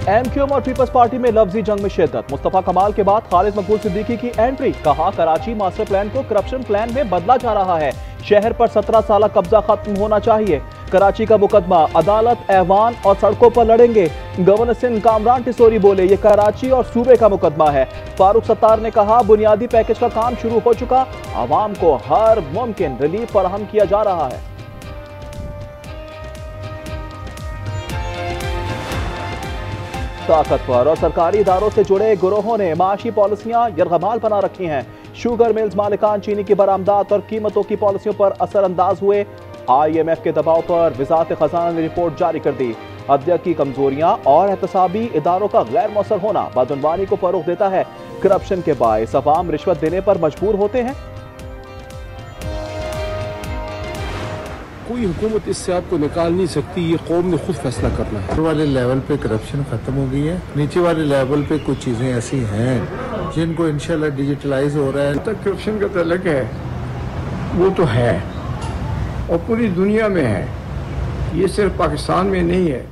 MQM और peoples party में लफ्जी जंग में शिद्दत। मुस्तफा कमाल के बाद खालिद मकबूल सिद्दीकी की एंट्री। कहा कराची मास्टर प्लान को करप्शन प्लान में बदला जा रहा है। शहर पर 17 साल कब्जा खत्म होना चाहिए। कराची का मुकदमा अदालत, ऐवान और सड़कों पर लड़ेंगे। गवर्नर सिंध कामरान टिसोरी बोले ये कराची और सूबे का मुकदमा है। फारूक सत्तार ने कहा बुनियादी पैकेज का काम शुरू हो चुका, आवाम को हर मुमकिन रिलीफ फराहम किया जा रहा है। ताकतवर और सरकारी इदारों से जुड़े गिरोहों ने माशी पॉलिसियां यरगमाल बना रखी हैं। शुगर मिल्स मालिकान चीनी की बरामदात और कीमतों की पॉलिसियों पर असरअंदाज हुए। IMF के दबाव पर वजारत खजाना ने रिपोर्ट जारी कर दी। अदलिया की कमजोरियां और एहतसाबी इदारों का गैर मौसर होना बदअनवानी को फरोग देता है। करप्शन के बायस अवाम रिश्वत देने पर मजबूर होते हैं। कोई हुकूमत इससे आपको निकाल नहीं सकती, ये कौम ने खुद फैसला करना है। ऊपर वाले लेवल पे करप्शन खत्म हो गई है, नीचे वाले लेवल पे कुछ चीजें ऐसी हैं जिनको इंशाल्लाह डिजिटलाइज हो रहा है। तक करप्शन का तलक है वो तो है और पूरी दुनिया में है, ये सिर्फ पाकिस्तान में नहीं है।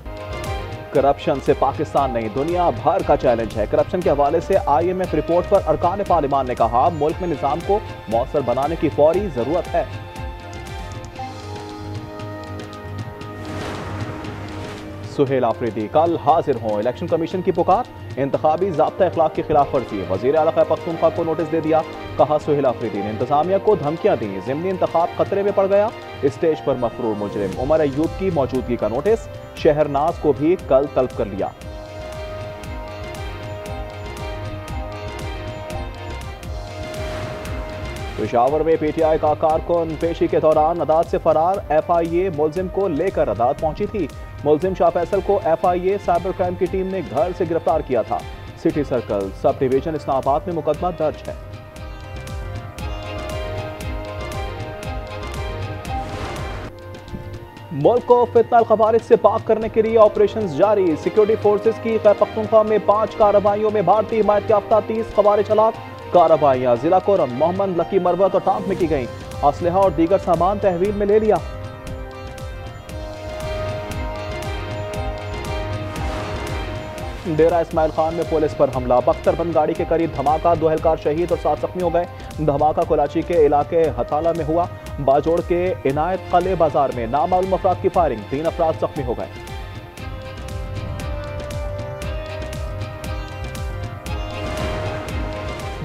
करप्शन से पाकिस्तान नहीं दुनिया भर का चैलेंज है। करप्शन के हवाले से IMF रिपोर्ट पर अरकान पार्लिमान ने कहा मुल्क में निजाम को मौसर बनाने की फौरी जरूरत है। सुहेल आफरीदी कल हाजिर हों, इलेक्शन कमीशन की पुकार। इंतखाबी ज़ाब्ता अखलाक की खिलाफ वर्जी, वज़ीर आला खैबर पख्तूनख्वा को नोटिस दे दिया। कहा सुहेल आफरीदी ने इंतजामिया को धमकियां दी, ज़िमनी इंतखाब खतरे में पड़ गया। स्टेज पर मफरूर मुजरिम उमर अयूब की मौजूदगी का नोटिस। शहरनाज को भी कल तलब कर लिया। पेशावर में PTI का कारकुन पेशी के दौरान अदालत से फरार। FIA मुलजिम को लेकर अदालत पहुंची थी। मुलजिम शाह फैसल को FIA साइबर क्राइम की टीम ने घर से गिरफ्तार किया था। City circle sub division Islamabad में मुकदमा दर्ज है। मुल्क को फितना खवारिज से पाक करने के लिए ऑपरेशन जारी। सिक्योरिटी फोर्सेज की खैबर पख्तूनख्वा में 5 कार्रवाइयों में भारतीय हिमायत याफ्ता 30 खवारिज हलाक। कार्रवाइयां जिला कोरम, मोहम्मद, लकी, मरवत और टांक में की गई। असलहा और दीगर सामान तहवील में ले लिया। डेरा इस्माइल खान में पुलिस पर हमला। बख्तरबंद गाड़ी के करीब धमाका, 2 एहलकार शहीद और 7 जख्मी हो गए। धमाका कराची के इलाके हताला में हुआ। बाजोड़ के इनायत कले बाजार में नामालूम अफराद की फायरिंग, 3 अफराद जख्मी हो गए।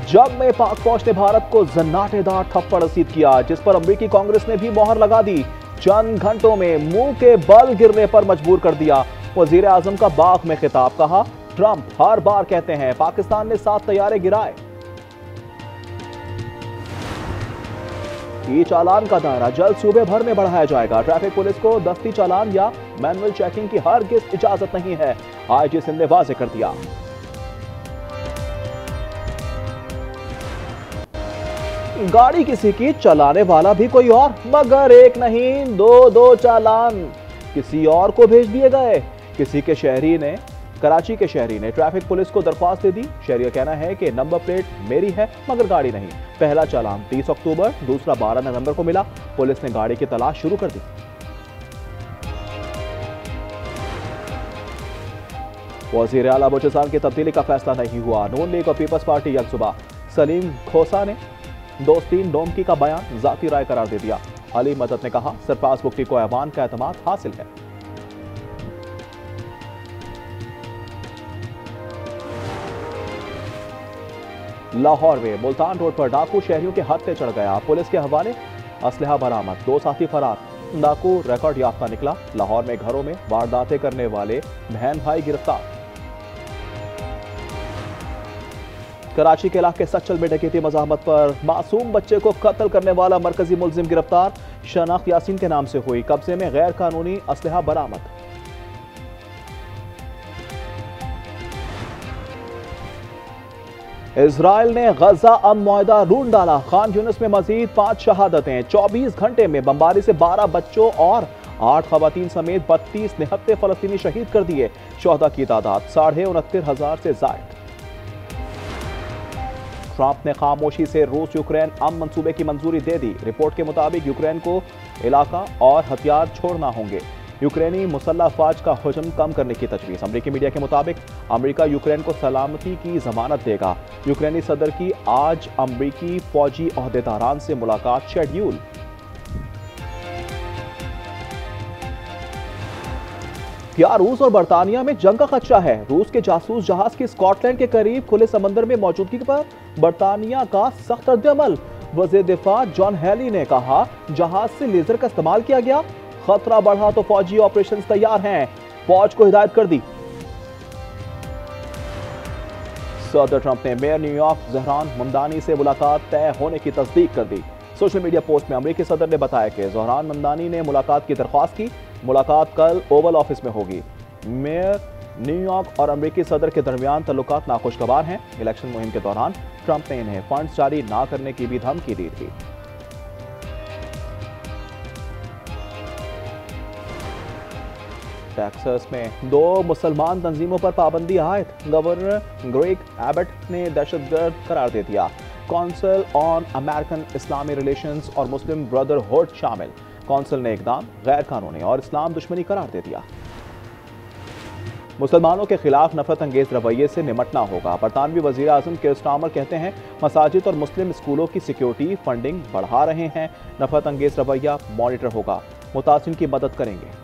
जंग में पाक फौज ने भारत को जन्नाटेदार थप्पड़ रसीद किया, जिस पर अमेरिकी कांग्रेस ने भी मोहर लगा दी। चंद घंटों में मुंह के बल गिरने पर मजबूर कर दिया। वजीर आजम का बाग में खिताब। कहा ट्रंप हर बार कहते हैं पाकिस्तान ने 7 तैयारे गिराए। ई चालान का दायरा जल्द सूबे भर में बढ़ाया जाएगा। ट्रैफिक पुलिस को दस्ती चालान या मैनुअल चेकिंग की हरगिज़ इजाजत नहीं है। IG सिंध ने वाजे कर दिया। गाड़ी किसी की, चलाने वाला भी कोई और, मगर एक नहीं 2 चालान किसी और को भेज दिए गए। किसी के शहरी ने, कराची के शहरी ने ट्रैफिक पुलिस को दरख्वास्त दे दी। शहरी का कहना है कि नंबर प्लेट मेरी है मगर गाड़ी नहीं। पहला चालान 30 अक्टूबर, दूसरा 12 नवंबर को मिला। पुलिस ने गाड़ी की तलाश शुरू कर दी। वजीर आला बलूचिस्तान की तब्दीली का फैसला नहीं हुआ। नून लीग और पीपल्स पार्टी यकजुबा। सलीम खोसा ने दोस्तीन डोमकी का बयान जाती राय करार दे दिया। अली मदद ने कहा सरफराज बुगटी को ऐवान का एतमाद हासिल है। लाहौर में मुल्तान रोड पर डाकू शहरियों के हाथ पे चढ़ गया। पुलिस के हवाले असलहा बरामद, 2 साथी फरार। डाकू रिकॉर्ड याफ्ता निकला। लाहौर में घरों में वारदातें करने वाले बहन भाई गिरफ्तार। कराची के इलाके सच्चल में डकैती मज़ाहमत पर मासूम बच्चे को कत्ल करने वाला मरकजी मुलजिम गिरफ्तार। शनाख्त यासीन के नाम से हुई। कब्जे में गैर कानूनी असलहा बरामद। इजराइल ने गजा अमन मुआहदा रूंढ डाला। खान यूनिस में मजीद 5 शहादतें। 24 घंटे में बमबारी से 12 बच्चों और 8 खवातीन समेत 32 निहत्ते फलस्तीनी शहीद कर दिए। शोहदा की तादाद 69,500 से जायद। ट्रंप ने खामोशी से रूस यूक्रेन अमन मंसूबे की मंजूरी दे दी। रिपोर्ट के मुताबिक यूक्रेन को इलाका और हथियार छोड़ना होंगे। यूक्रेनी मुसल्लह अफवाज का हुजूम कम करने की तजवीज़। अमेरिकी मीडिया के मुताबिक अमेरिका यूक्रेन को सलामती की जमानत देगा। यूक्रेनी सदर की आज अमेरिकी फौजी ओहदेदारान से मुलाकात शेड्यूल। क्या रूस और बर्तानिया में जंग का खदशा है? रूस के जासूस जहाज की स्कॉटलैंड के करीब खुले समंदर में मौजूदगी पर बर्तानिया का सख्त रद्द-ए-अमल। वज़ीर दिफा जॉन हेली ने कहा, जहाज से लेजर का इस्तेमाल किया गया, खतरा बढ़ा तो फौजी ऑपरेशन तैयार हैं, फौज को हिदायत कर दी। सदर ट्रंप ने मेयर न्यूयॉर्क ज़हरान ममदानी से मुलाकात तय होने की तस्दीक कर दी। सोशल मीडिया पोस्ट में अमेरिकी सदर ने बताया कि ज़हरान ममदानी ने मुलाकात की दरख्वास्त की। मुलाकात कल ओवल ऑफिस में होगी। मेयर न्यूयॉर्क और अमेरिकी सदर के दरमियान तल्लुकात नाखुशगवार हैं। इलेक्शन मुहिम के दौरान ट्रंप ने इन्हें फंड्स जारी ना करने की भी धमकी दी थी। टेक्सास में 2 मुसलमान तंजीमों पर पाबंदी आयद। गवर्नर ग्रेग एबट ने दहशतगर्द करार दे दिया। Council on American Islami relations और मुस्लिम ब्रदरहुड शामिल। काउंसिल ने इकदाम गैर कानूनी और इस्लाम दुश्मनी करार दे दिया। मुसलमानों के खिलाफ नफरत अंगेज रवैये से निमटना होगा। बरतानवी वजीर आजम कीर स्टारमर कहते हैं, मसाजिद और मुस्लिम स्कूलों की सिक्योरिटी फंडिंग बढ़ा रहे हैं। नफरत अंगेज रवैया मॉनिटर होगा, मुतासिन की मदद करेंगे।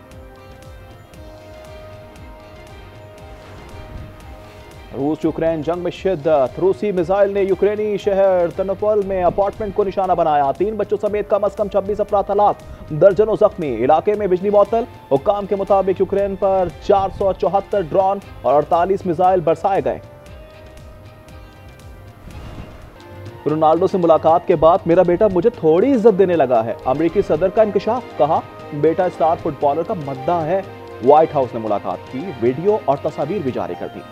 रूस यूक्रेन जंग में शिद्दत। रूसी मिसाइल ने यूक्रेनी शहर तर्नोपोल में अपार्टमेंट को निशाना बनाया। 3 बच्चों समेत कम से कम 26 अफराद हलाक, दर्जनों जख्मी। इलाके में बिजली मुअत्तल। हुक्काम के मुताबिक यूक्रेन पर 474 ड्रोन और 48 मिसाइल बरसाए गए। रोनाल्डो से मुलाकात के बाद मेरा बेटा मुझे थोड़ी इज्जत देने लगा है। अमेरिकी सदर का इंकशाफ, कहा बेटा स्टार फुटबॉलर का मद्दा है। व्हाइट हाउस ने मुलाकात की वीडियो और तस्वीर भी जारी कर दी।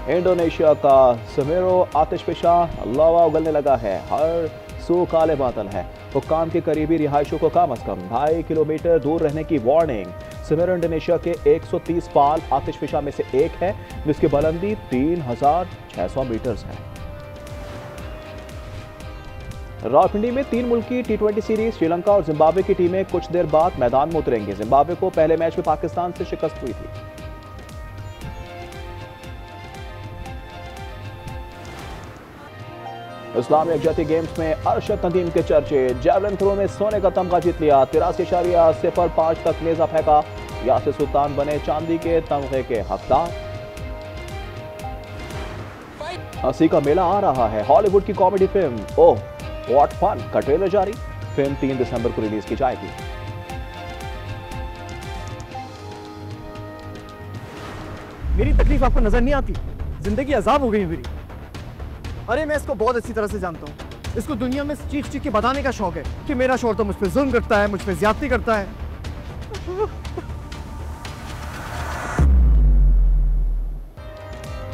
इंडोनेशिया का समेरो आतिशफशा लावा उगलने लगा है। हर सू काले बादल है। हुक्काम के करीबी रिहायशों को कम से कम 2.5 किलोमीटर दूर रहने की वार्निंग। समेरो इंडोनेशिया के 130 पाल आतिशफशा में से एक है, जिसकी बुलंदी 3600 मीटर्स है। रावलपिंडी में 3 मुल्की T20 सीरीज। श्रीलंका और जिम्बाब्वे की टीमें कुछ देर बाद मैदान में उतरेंगे। जिम्बाब्वे को पहले मैच में पाकिस्तान से शिकस्त हुई थी। इस्लामी यकजहती गेम्स में अरशद नदीम के चर्चे। जैवलिन थ्रो में सोने का तमगा जीत लिया। 83.05 तक नेजा फेंका। यासिर सुल्तान बने चांदी के तमगे के हकदार। हंसी का मेला आ रहा है। हॉलीवुड की comedy film oh what fun का ट्रेलर जारी। फिल्म 3 दिसंबर को रिलीज की जाएगी। मेरी तकलीफ आपको नजर नहीं आती? जिंदगी अजाब हो गई मेरी। अरे मैं इसको बहुत अच्छी तरह से जानता हूँ। इसको दुनिया में चीख चीख के बताने का शौक है कि मेरा शौहर तो मुझ पर जुल्म करता है, मुझ पर ज्यादती करता है।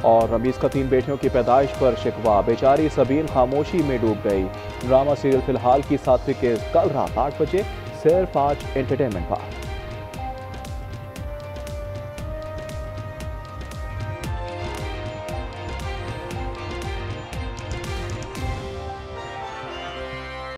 और रमीज का 3 बेटियों की पैदाइश पर शिकवा। बेचारी सबीन खामोशी में डूब गई। ड्रामा सीरियल फिलहाल की 7वीं के कल रात 8 बजे सिर्फ आज एंटरटेनमेंट पर।